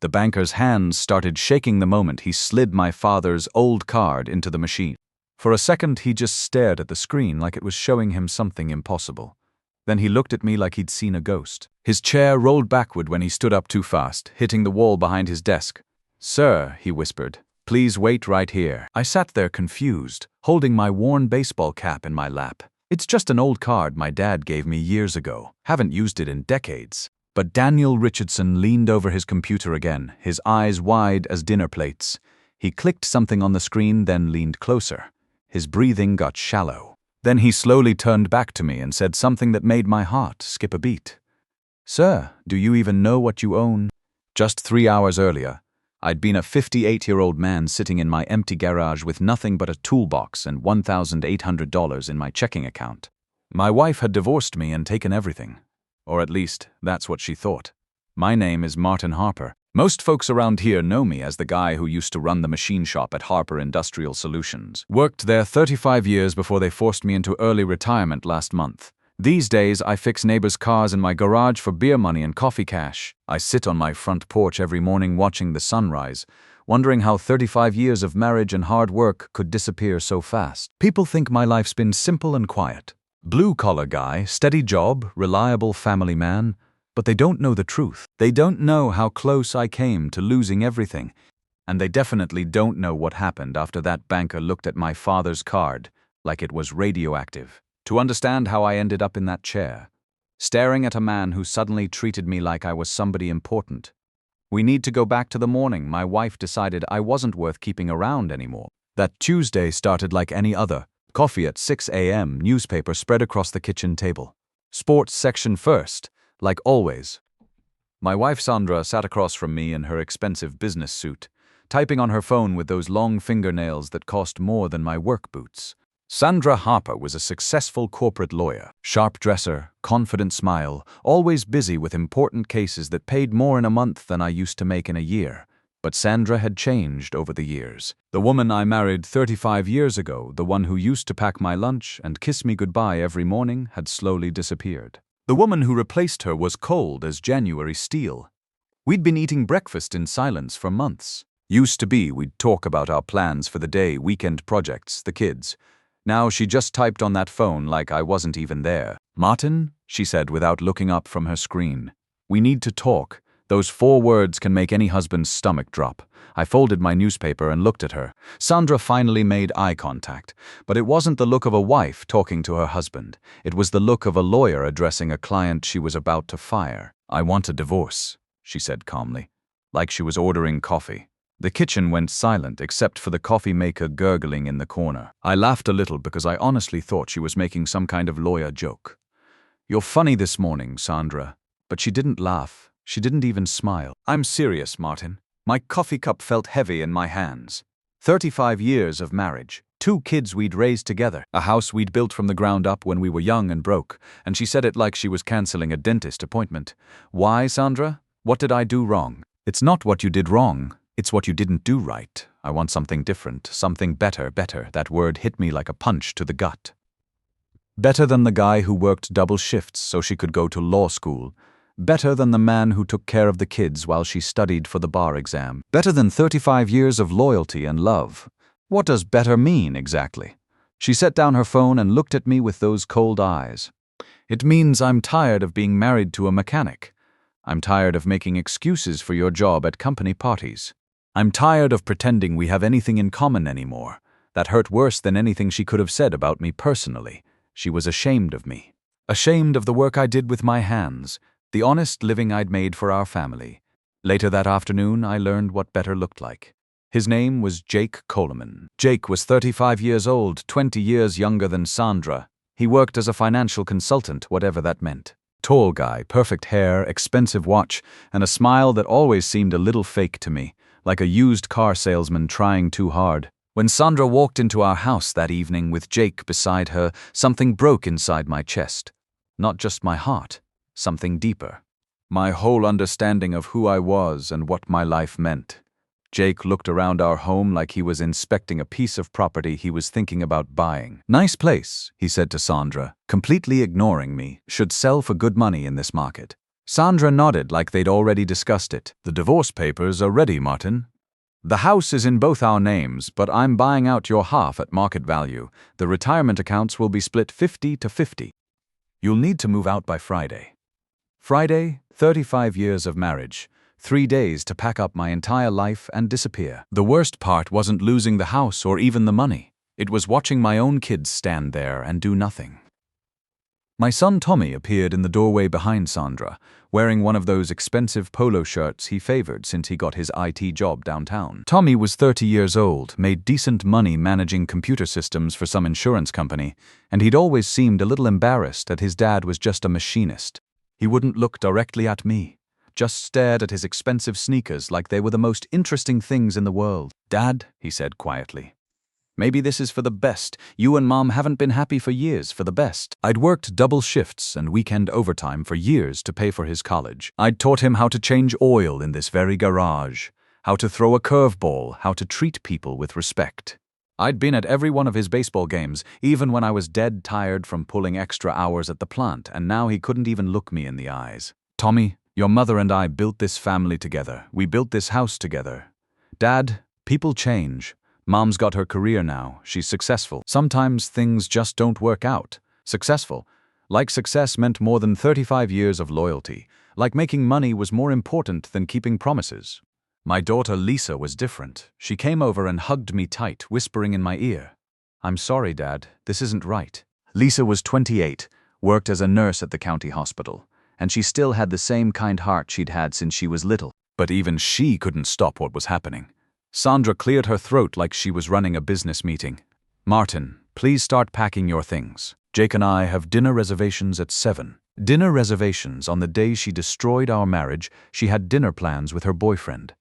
The banker's hands started shaking the moment he slid my father's old card into the machine. For a second, he just stared at the screen like it was showing him something impossible. Then he looked at me like he'd seen a ghost. His chair rolled backward when he stood up too fast, hitting the wall behind his desk. "Sir," he whispered, "please wait right here." I sat there confused, holding my worn baseball cap in my lap. It's just an old card my dad gave me years ago. Haven't used it in decades. But Daniel Richardson leaned over his computer again, his eyes wide as dinner plates. He clicked something on the screen, then leaned closer. His breathing got shallow. Then he slowly turned back to me and said something that made my heart skip a beat. "Sir, do you even know what you own?" Just 3 hours earlier, I'd been a 58-year-old man sitting in my empty garage with nothing but a toolbox and $1,800 in my checking account. My wife had divorced me and taken everything. Or at least, that's what she thought. My name is Martin Harper. Most folks around here know me as the guy who used to run the machine shop at Harper Industrial Solutions. Worked there 35 years before they forced me into early retirement last month. These days, I fix neighbors' cars in my garage for beer money and coffee cash. I sit on my front porch every morning watching the sunrise, wondering how 35 years of marriage and hard work could disappear so fast. People think my life's been simple and quiet. Blue-collar guy, steady job, reliable family man. But they don't know the truth. They don't know how close I came to losing everything. And they definitely don't know what happened after that banker looked at my father's card like it was radioactive. To understand how I ended up in that chair, staring at a man who suddenly treated me like I was somebody important. We need to go back to the morning my wife decided I wasn't worth keeping around anymore. That Tuesday started like any other. Coffee at 6 a.m., newspaper spread across the kitchen table. Sports section first. Like always. My wife Sandra sat across from me in her expensive business suit, typing on her phone with those long fingernails that cost more than my work boots. Sandra Harper was a successful corporate lawyer, sharp dresser, confident smile, always busy with important cases that paid more in a month than I used to make in a year. But Sandra had changed over the years. The woman I married 35 years ago, the one who used to pack my lunch and kiss me goodbye every morning, had slowly disappeared. The woman who replaced her was cold as January steel. We'd been eating breakfast in silence for months. Used to be, we'd talk about our plans for the day, weekend projects, the kids. Now she just typed on that phone like I wasn't even there. "Martin," she said without looking up from her screen. "We need to talk." Those 4 words can make any husband's stomach drop. I folded my newspaper and looked at her. Sandra finally made eye contact, but it wasn't the look of a wife talking to her husband. It was the look of a lawyer addressing a client she was about to fire. "I want a divorce," she said calmly, like she was ordering coffee. The kitchen went silent except for the coffee maker gurgling in the corner. I laughed a little because I honestly thought she was making some kind of lawyer joke. "You're funny this morning, Sandra." But she didn't laugh. She didn't even smile. "I'm serious, Martin." My coffee cup felt heavy in my hands. 35 years of marriage. 2 kids we'd raised together. A house we'd built from the ground up when we were young and broke. And she said it like she was canceling a dentist appointment. "Why, Sandra? What did I do wrong?" "It's not what you did wrong. It's what you didn't do right. I want something different, something better. That word hit me like a punch to the gut. Better than the guy who worked double shifts so she could go to law school. Better than the man who took care of the kids while she studied for the bar exam. Better than 35 years of loyalty and love. What does better mean exactly? She set down her phone and looked at me with those cold eyes. "It means I'm tired of being married to a mechanic. I'm tired of making excuses for your job at company parties. I'm tired of pretending we have anything in common anymore." That hurt worse than anything she could have said about me personally. She was ashamed of me. Ashamed of the work I did with my hands, the honest living I'd made for our family. Later that afternoon, I learned what better looked like. His name was Jake Coleman. Jake was 35 years old, 20 years younger than Sandra. He worked as a financial consultant, whatever that meant. Tall guy, perfect hair, expensive watch, and a smile that always seemed a little fake to me, like a used car salesman trying too hard. When Sandra walked into our house that evening with Jake beside her, something broke inside my chest. Not just my heart. Something deeper. My whole understanding of who I was and what my life meant. Jake looked around our home like he was inspecting a piece of property he was thinking about buying. "Nice place," he said to Sandra, completely ignoring me. "Should sell for good money in this market." Sandra nodded like they'd already discussed it. The divorce papers are ready, Martin. The house is in both our names, but I'm buying out your half at market value. The retirement accounts will be split 50-50. You'll need to move out by Friday. Friday, 35 years of marriage. 3 days to pack up my entire life and disappear. The worst part wasn't losing the house or even the money. It was watching my own kids stand there and do nothing. My son Tommy appeared in the doorway behind Sandra, wearing one of those expensive polo shirts he favored since he got his IT job downtown. Tommy was 30 years old, made decent money managing computer systems for some insurance company, and he'd always seemed a little embarrassed that his dad was just a machinist. He wouldn't look directly at me, just stared at his expensive sneakers like they were the most interesting things in the world. "Dad," he said quietly, "maybe this is for the best. You and Mom haven't been happy for years, for the best." I'd worked double shifts and weekend overtime for years to pay for his college. I'd taught him how to change oil in this very garage, how to throw a curveball, how to treat people with respect. I'd been at every one of his baseball games, even when I was dead tired from pulling extra hours at the plant, and now he couldn't even look me in the eyes. "Tommy, your mother and I built this family together. We built this house together. Dad, people change. Mom's got her career now. She's successful. Sometimes things just don't work out. Successful. Like success meant more than 35 years of loyalty. Like making money was more important than keeping promises. My daughter Lisa was different. She came over and hugged me tight, whispering in my ear, 'I'm sorry, Dad. This isn't right.' Lisa was 28, worked as a nurse at the county hospital, and she still had the same kind heart she'd had since she was little. But even she couldn't stop what was happening. Sandra cleared her throat like she was running a business meeting. "Martin, please start packing your things. Jake and I have dinner reservations at 7. Dinner reservations on the day she destroyed our marriage. She had dinner plans with her boyfriend."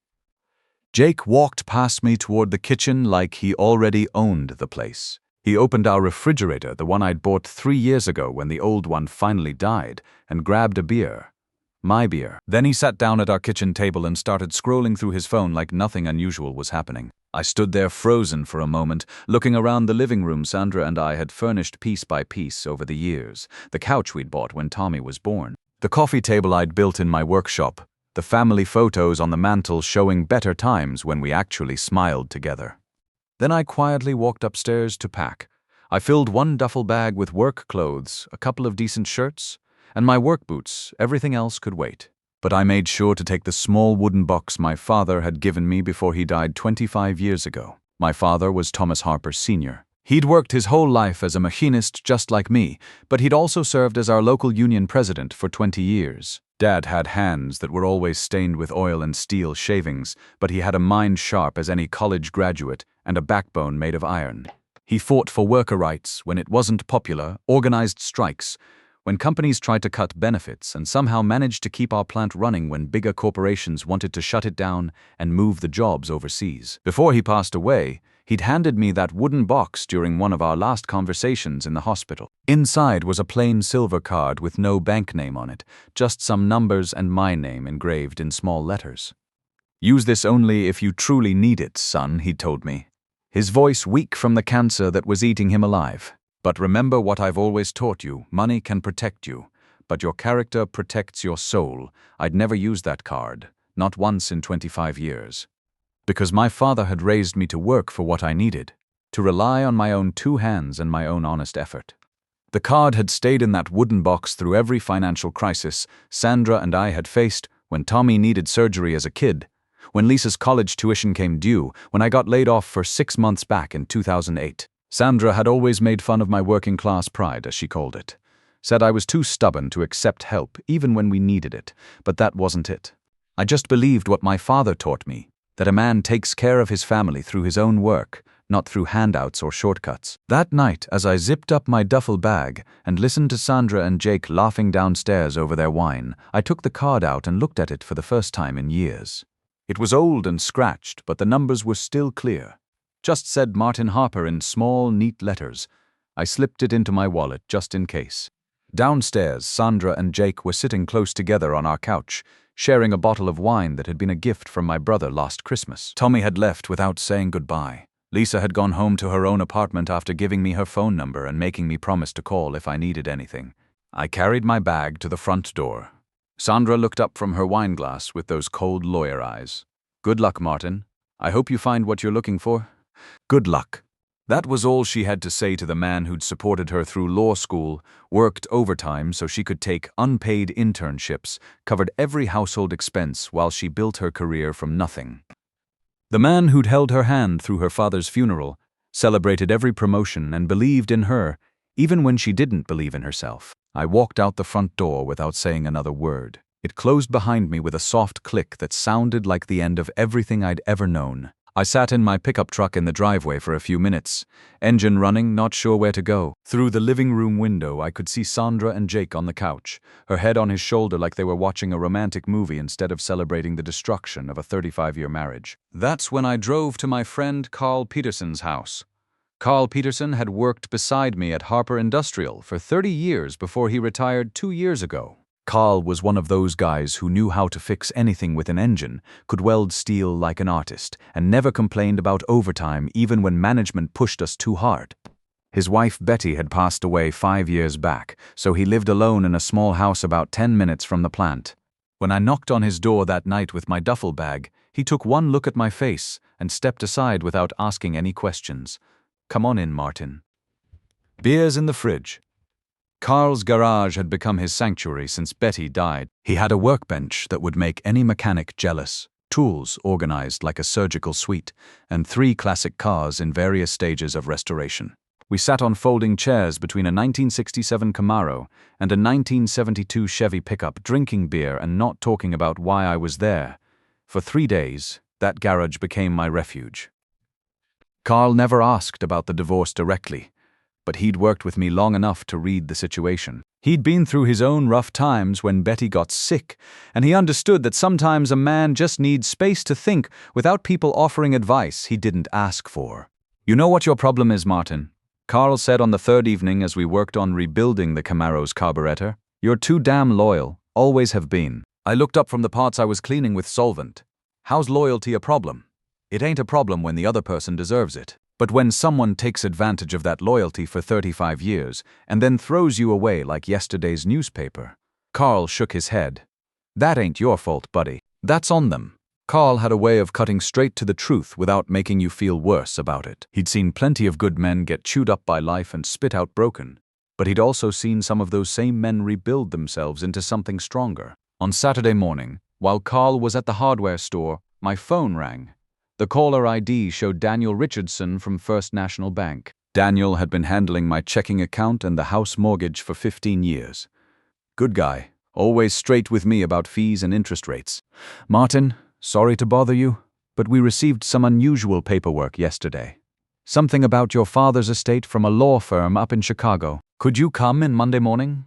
Jake walked past me toward the kitchen like he already owned the place. He opened our refrigerator, the one I'd bought 3 years ago when the old one finally died, and grabbed a beer. My beer. Then he sat down at our kitchen table and started scrolling through his phone like nothing unusual was happening. I stood there frozen for a moment, looking around the living room Sandra and I had furnished piece by piece over the years, the couch we'd bought when Tommy was born, the coffee table I'd built in my workshop, the family photos on the mantel showing better times when we actually smiled together. Then I quietly walked upstairs to pack. I filled one duffel bag with work clothes, a couple of decent shirts, and my work boots. Everything else could wait. But I made sure to take the small wooden box my father had given me before he died 25 years ago. My father was Thomas Harper Sr. He'd worked his whole life as a machinist just like me, but he'd also served as our local union president for 20 years. Dad had hands that were always stained with oil and steel shavings, but he had a mind sharp as any college graduate and a backbone made of iron. He fought for worker rights when it wasn't popular, organized strikes, when companies tried to cut benefits, and somehow managed to keep our plant running when bigger corporations wanted to shut it down and move the jobs overseas. Before he passed away, he'd handed me that wooden box during one of our last conversations in the hospital. Inside was a plain silver card with no bank name on it, just some numbers and my name engraved in small letters. "Use this only if you truly need it, son," he told me, his voice weak from the cancer that was eating him alive. "But remember what I've always taught you, money can protect you, but your character protects your soul." I'd never used that card, not once in 25 years. Because my father had raised me to work for what I needed, to rely on my own 2 hands and my own honest effort. The card had stayed in that wooden box through every financial crisis Sandra and I had faced, when Tommy needed surgery as a kid, when Lisa's college tuition came due, when I got laid off for 6 months back in 2008. Sandra had always made fun of my working-class pride, as she called it. Said I was too stubborn to accept help, even when we needed it. But that wasn't it. I just believed what my father taught me, that a man takes care of his family through his own work, not through handouts or shortcuts. That night, as I zipped up my duffel bag and listened to Sandra and Jake laughing downstairs over their wine, I took the card out and looked at it for the first time in years. It was old and scratched, but the numbers were still clear. Just said Martin Harper in small, neat letters. I slipped it into my wallet just in case. Downstairs, Sandra and Jake were sitting close together on our couch, sharing a bottle of wine that had been a gift from my brother last Christmas. Tommy had left without saying goodbye. Lisa had gone home to her own apartment after giving me her phone number and making me promise to call if I needed anything. I carried my bag to the front door. Sandra looked up from her wine glass with those cold lawyer eyes. Good luck, Martin. I hope you find what you're looking for. Good luck. That was all she had to say to the man who'd supported her through law school, worked overtime so she could take unpaid internships, covered every household expense while she built her career from nothing. The man who'd held her hand through her father's funeral, celebrated every promotion and believed in her, even when she didn't believe in herself. I walked out the front door without saying another word. It closed behind me with a soft click that sounded like the end of everything I'd ever known. I sat in my pickup truck in the driveway for a few minutes, engine running, not sure where to go. Through the living room window, I could see Sandra and Jake on the couch, her head on his shoulder like they were watching a romantic movie instead of celebrating the destruction of a 35-year marriage. That's when I drove to my friend Carl Peterson's house. Carl Peterson had worked beside me at Harper Industrial for 30 years before he retired 2 years ago. Carl was one of those guys who knew how to fix anything with an engine, could weld steel like an artist, and never complained about overtime even when management pushed us too hard. His wife Betty had passed away 5 years back, so he lived alone in a small house about 10 minutes from the plant. When I knocked on his door that night with my duffel bag, he took one look at my face and stepped aside without asking any questions. Come on in, Martin. Beer's in the fridge. Carl's garage had become his sanctuary since Betty died. He had a workbench that would make any mechanic jealous, tools organized like a surgical suite, and 3 classic cars in various stages of restoration. We sat on folding chairs between a 1967 Camaro and a 1972 Chevy pickup, drinking beer and not talking about why I was there. For 3 days, that garage became my refuge. Carl never asked about the divorce directly, but he'd worked with me long enough to read the situation. He'd been through his own rough times when Betty got sick, and he understood that sometimes a man just needs space to think without people offering advice he didn't ask for. You know what your problem is, Martin? Carl said on the 3rd evening as we worked on rebuilding the Camaro's carburetor. You're too damn loyal, always have been. I looked up from the parts I was cleaning with solvent. How's loyalty a problem? It ain't a problem when the other person deserves it. But when someone takes advantage of that loyalty for 35 years and then throws you away like yesterday's newspaper. Carl shook his head. That ain't your fault, buddy. That's on them. Carl had a way of cutting straight to the truth without making you feel worse about it. He'd seen plenty of good men get chewed up by life and spit out broken, but he'd also seen some of those same men rebuild themselves into something stronger. On Saturday morning, while Carl was at the hardware store, my phone rang. The caller ID showed Daniel Richardson from First National Bank. Daniel had been handling my checking account and the house mortgage for 15 years. Good guy, always straight with me about fees and interest rates. Martin, sorry to bother you, but we received some unusual paperwork yesterday. Something about your father's estate from a law firm up in Chicago. Could you come in Monday morning?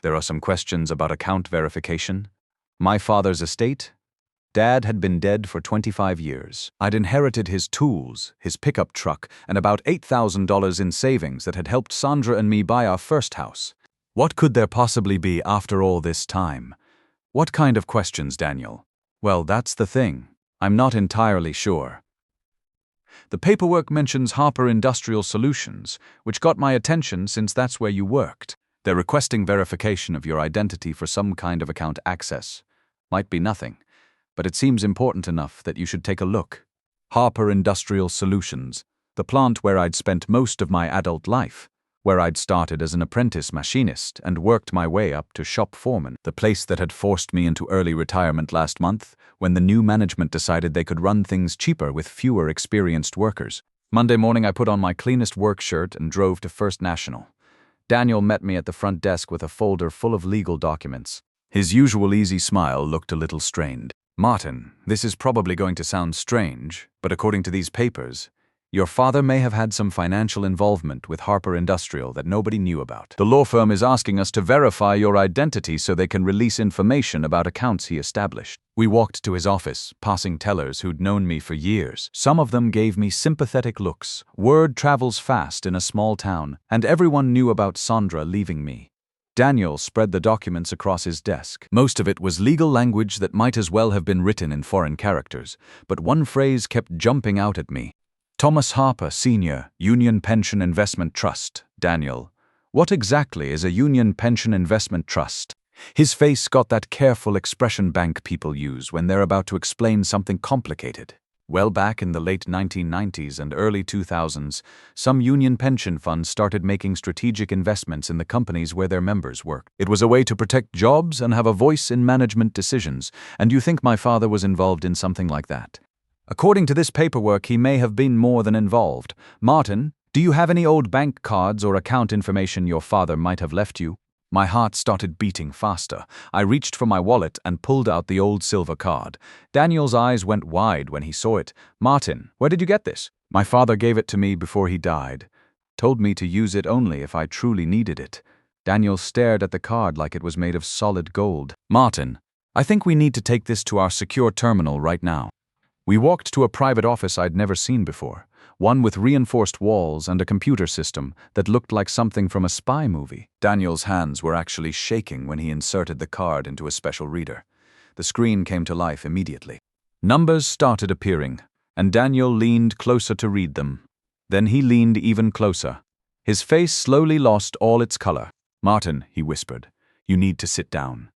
There are some questions about account verification. My father's estate? Dad had been dead for 25 years. I'd inherited his tools, his pickup truck, and about $8,000 in savings that had helped Sandra and me buy our first house. What could there possibly be after all this time? What kind of questions, Daniel? Well, that's the thing. I'm not entirely sure. The paperwork mentions Harper Industrial Solutions, which got my attention since that's where you worked. They're requesting verification of your identity for some kind of account access. Might be nothing, but it seems important enough that you should take a look. Harper Industrial Solutions, the plant where I'd spent most of my adult life, where I'd started as an apprentice machinist and worked my way up to shop foreman, the place that had forced me into early retirement last month when the new management decided they could run things cheaper with fewer experienced workers. Monday morning I put on my cleanest work shirt and drove to First National. Daniel met me at the front desk with a folder full of legal documents. His usual easy smile looked a little strained. Martin, this is probably going to sound strange, but according to these papers, your father may have had some financial involvement with Harper Industrial that nobody knew about. The law firm is asking us to verify your identity so they can release information about accounts he established. We walked to his office, passing tellers who'd known me for years. Some of them gave me sympathetic looks. Word travels fast in a small town, and everyone knew about Sandra leaving me. Daniel spread the documents across his desk. Most of it was legal language that might as well have been written in foreign characters, but one phrase kept jumping out at me. Thomas Harper, Sr., Union Pension Investment Trust. Daniel, what exactly is a Union Pension Investment Trust? His face got that careful expression bank people use when they're about to explain something complicated. Well, back in the late 1990s and early 2000s, some union pension funds started making strategic investments in the companies where their members worked. It was a way to protect jobs and have a voice in management decisions, and you think my father was involved in something like that? According to this paperwork, he may have been more than involved. Martin, do you have any old bank cards or account information your father might have left you? My heart started beating faster. I reached for my wallet and pulled out the old silver card. Daniel's eyes went wide when he saw it. Martin, where did you get this? My father gave it to me before he died. Told me to use it only if I truly needed it. Daniel stared at the card like it was made of solid gold. Martin, I think we need to take this to our secure terminal right now. We walked to a private office I'd never seen before. One with reinforced walls and a computer system that looked like something from a spy movie. Daniel's hands were actually shaking when he inserted the card into a special reader. The screen came to life immediately. Numbers started appearing, and Daniel leaned closer to read them. Then he leaned even closer. His face slowly lost all its color. Martin, he whispered, you need to sit down.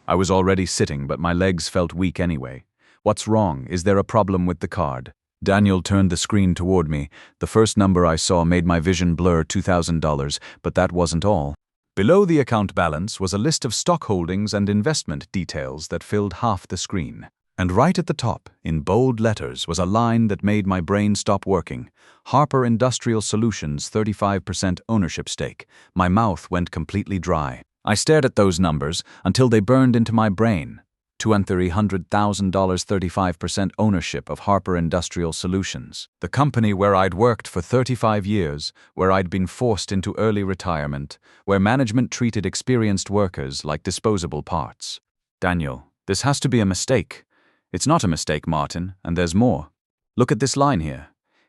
I was already sitting, but my legs felt weak anyway. What's wrong? Is there a problem with the card? Daniel turned the screen toward me. The first number I saw made my vision blur. $2,000, but that wasn't all. Below the account balance was a list of stock holdings and investment details that filled half the screen. And right at the top, in bold letters, was a line that made my brain stop working. Harper Industrial Solutions 35% ownership stake. My mouth went completely dry. I stared at those numbers until they burned into my brain. $200,000, 35% ownership of Harper Industrial Solutions. The company where I'd worked for 35 years, where I'd been forced into early retirement, where management treated experienced workers like disposable parts. Daniel, this has to be a mistake. It's not a mistake, Martin, and there's more. Look at this line here.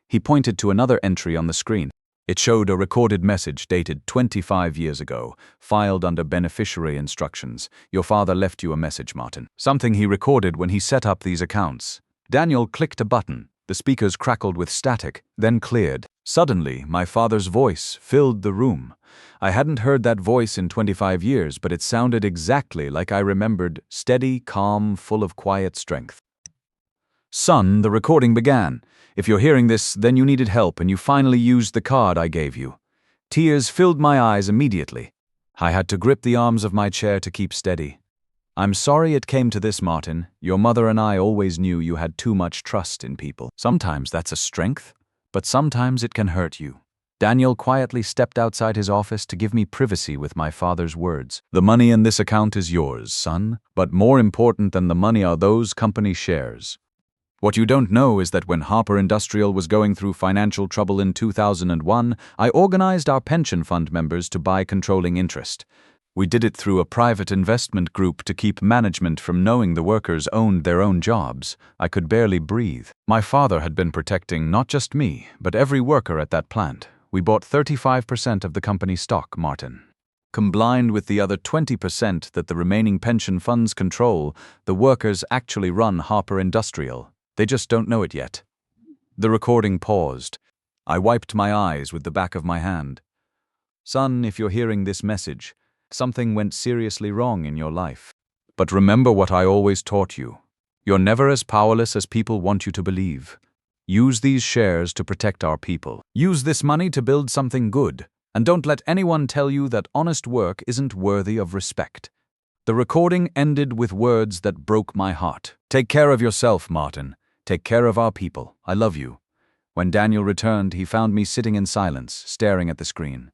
He pointed to another entry on the screen. It showed a recorded message dated 25 years ago, filed under beneficiary instructions. Your father left you a message, Martin. Something he recorded when he set up these accounts. Daniel clicked a button. The speakers crackled with static, then cleared. Suddenly, my father's voice filled the room. I hadn't heard that voice in 25 years, but it sounded exactly like I remembered, steady, calm, full of quiet strength. Son, the recording began. If you're hearing this, then you needed help and you finally used the card I gave you. Tears filled my eyes immediately. I had to grip the arms of my chair to keep steady. I'm sorry it came to this, Martin. Your mother and I always knew you had too much trust in people. Sometimes that's a strength, but sometimes it can hurt you. Daniel quietly stepped outside his office to give me privacy with my father's words. The money in this account is yours, son, but more important than the money are those company shares. What you don't know is that when Harper Industrial was going through financial trouble in 2001, I organized our pension fund members to buy controlling interest. We did it through a private investment group to keep management from knowing the workers owned their own jobs. I could barely breathe. My father had been protecting not just me, but every worker at that plant. We bought 35% of the company's stock, Martin. Combined with the other 20% that the remaining pension funds control, the workers actually run Harper Industrial. They just don't know it yet. The recording paused. I wiped my eyes with the back of my hand. Son, if you're hearing this message, something went seriously wrong in your life. But remember what I always taught you. You're never as powerless as people want you to believe. Use these shares to protect our people. Use this money to build something good. And don't let anyone tell you that honest work isn't worthy of respect. The recording ended with words that broke my heart. Take care of yourself, Martin. Take care of our people. I love you. When Daniel returned, he found me sitting in silence, staring at the screen.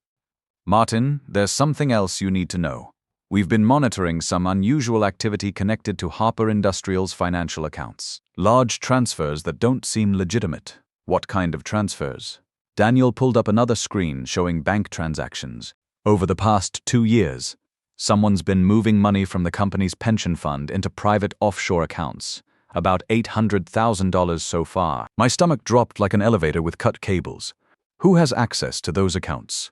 Martin, there's something else you need to know. We've been monitoring some unusual activity connected to Harper Industrial's financial accounts. Large transfers that don't seem legitimate. What kind of transfers? Daniel pulled up another screen showing bank transactions. Over the past 2 years, someone's been moving money from the company's pension fund into private offshore accounts. About $800,000 so far. My stomach dropped like an elevator with cut cables. Who has access to those accounts?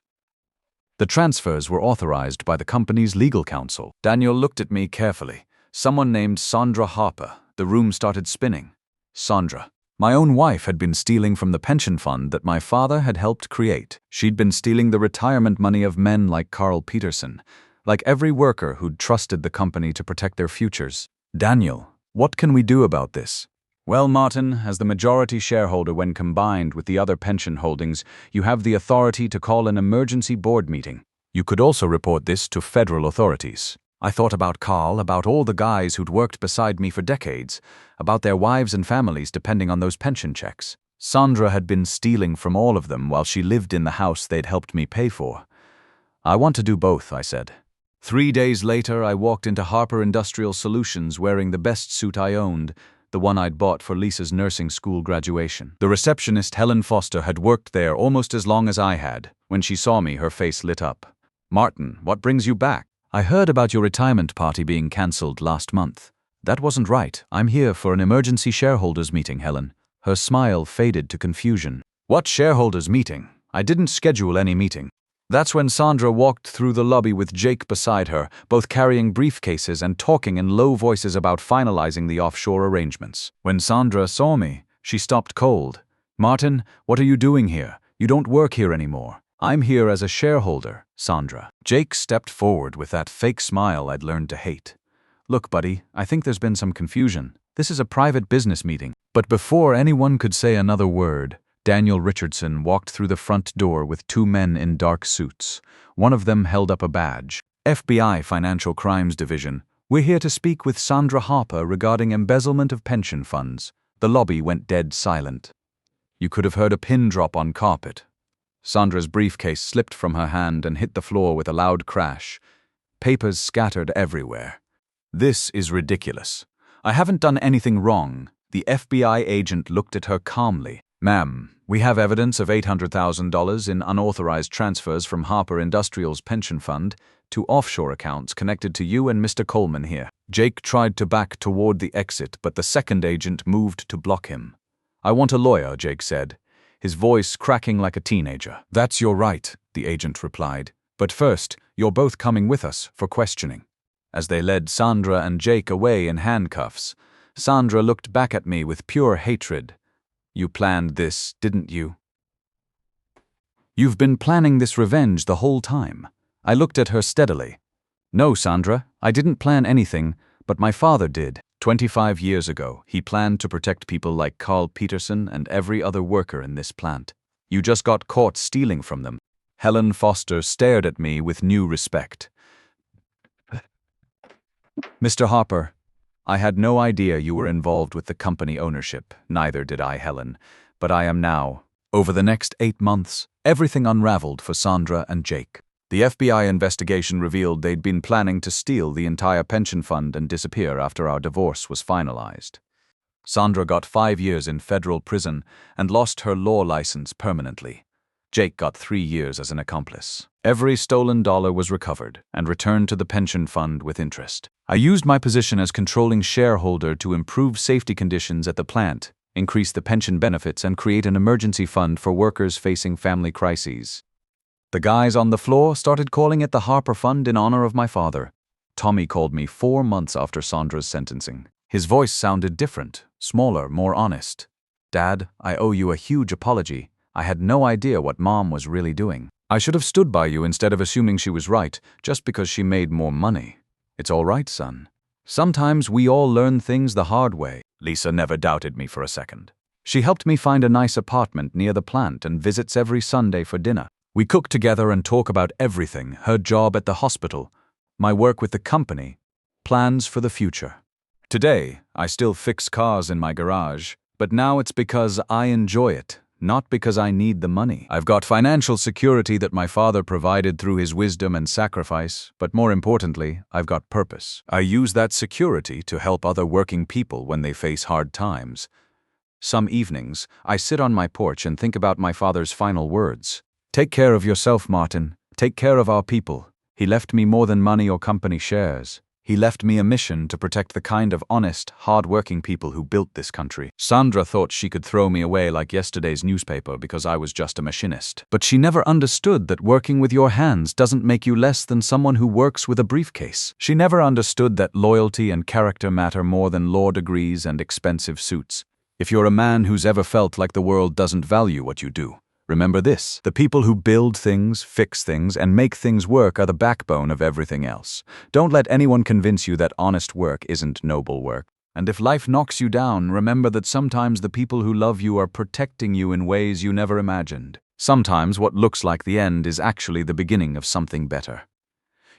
The transfers were authorized by the company's legal counsel. Daniel looked at me carefully. Someone named Sandra Harper. The room started spinning. Sandra. My own wife had been stealing from the pension fund that my father had helped create. She'd been stealing the retirement money of men like Carl Peterson. like every worker who'd trusted the company to protect their futures. Daniel, what can we do about this? Well, Martin, as the majority shareholder when combined with the other pension holdings, you have the authority to call an emergency board meeting. You could also report this to federal authorities. I thought about Carl, about all the guys who'd worked beside me for decades, about their wives and families depending on those pension checks. Sandra had been stealing from all of them while she lived in the house they'd helped me pay for. I want to do both, I said. 3 days later, I walked into Harper Industrial Solutions wearing the best suit I owned, the one I'd bought for Lisa's nursing school graduation. The receptionist, Helen Foster, had worked there almost as long as I had. When she saw me, her face lit up. Martin, what brings you back? I heard about your retirement party being cancelled last month. That wasn't right. I'm here for an emergency shareholders meeting, Helen. Her smile faded to confusion. What shareholders meeting? I didn't schedule any meeting. That's when Sandra walked through the lobby with Jake beside her, both carrying briefcases and talking in low voices about finalizing the offshore arrangements. When Sandra saw me, she stopped cold. Martin, what are you doing here? You don't work here anymore. I'm here as a shareholder, Sandra. Jake stepped forward with that fake smile I'd learned to hate. Look, buddy, I think there's been some confusion. This is a private business meeting. But before anyone could say another word, Daniel Richardson walked through the front door with 2 men in dark suits. One of them held up a badge. FBI Financial Crimes Division. We're here to speak with Sandra Harper regarding embezzlement of pension funds. The lobby went dead silent. You could have heard a pin drop on carpet. Sandra's briefcase slipped from her hand and hit the floor with a loud crash. Papers scattered everywhere. This is ridiculous. I haven't done anything wrong. The FBI agent looked at her calmly. Ma'am, we have evidence of $800,000 in unauthorized transfers from Harper Industrial's pension fund to offshore accounts connected to you and Mr. Coleman here. Jake tried to back toward the exit, but the second agent moved to block him. I want a lawyer, Jake said, his voice cracking like a teenager. That's your right, the agent replied. But first, you're both coming with us for questioning. As they led Sandra and Jake away in handcuffs, Sandra looked back at me with pure hatred. You planned this, didn't you? You've been planning this revenge the whole time. I looked at her steadily. No, Sandra, I didn't plan anything, but my father did. 25 years ago, he planned to protect people like Carl Peterson and every other worker in this plant. You just got caught stealing from them. Helen Foster stared at me with new respect. Mr. Harper, I had no idea you were involved with the company ownership, neither did I, Helen, but I am now. Over the next 8 months, everything unraveled for Sandra and Jake. The FBI investigation revealed they'd been planning to steal the entire pension fund and disappear after our divorce was finalized. Sandra got 5 years in federal prison and lost her law license permanently. Jake got 3 years as an accomplice. Every stolen dollar was recovered and returned to the pension fund with interest. I used my position as controlling shareholder to improve safety conditions at the plant, increase the pension benefits, and create an emergency fund for workers facing family crises. The guys on the floor started calling it the Harper Fund in honor of my father. Tommy called me 4 months after Sandra's sentencing. His voice sounded different, smaller, more honest. Dad, I owe you a huge apology. I had no idea what Mom was really doing. I should have stood by you instead of assuming she was right, just because she made more money. It's all right, son. Sometimes we all learn things the hard way. Lisa never doubted me for a second. She helped me find a nice apartment near the plant and visits every Sunday for dinner. We cook together and talk about everything, her job at the hospital, my work with the company, plans for the future. Today, I still fix cars in my garage, but now it's because I enjoy it. Not because I need the money. I've got financial security that my father provided through his wisdom and sacrifice, but more importantly, I've got purpose. I use that security to help other working people when they face hard times. Some evenings, I sit on my porch and think about my father's final words. Take care of yourself, Martin. Take care of our people. He left me more than money or company shares. He left me a mission to protect the kind of honest, hard-working people who built this country. Sandra thought she could throw me away like yesterday's newspaper because I was just a machinist. But she never understood that working with your hands doesn't make you less than someone who works with a briefcase. She never understood that loyalty and character matter more than law degrees and expensive suits. If you're a man who's ever felt like the world doesn't value what you do, Remember this: the people who build things, fix things, and make things work are the backbone of everything else. Don't let anyone convince you that honest work isn't noble work. And if life knocks you down, remember that sometimes the people who love you are protecting you in ways you never imagined. Sometimes what looks like the end is actually the beginning of something better.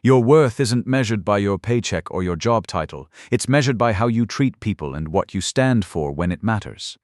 Your worth isn't measured by your paycheck or your job title. It's measured by how you treat people and what you stand for when it matters.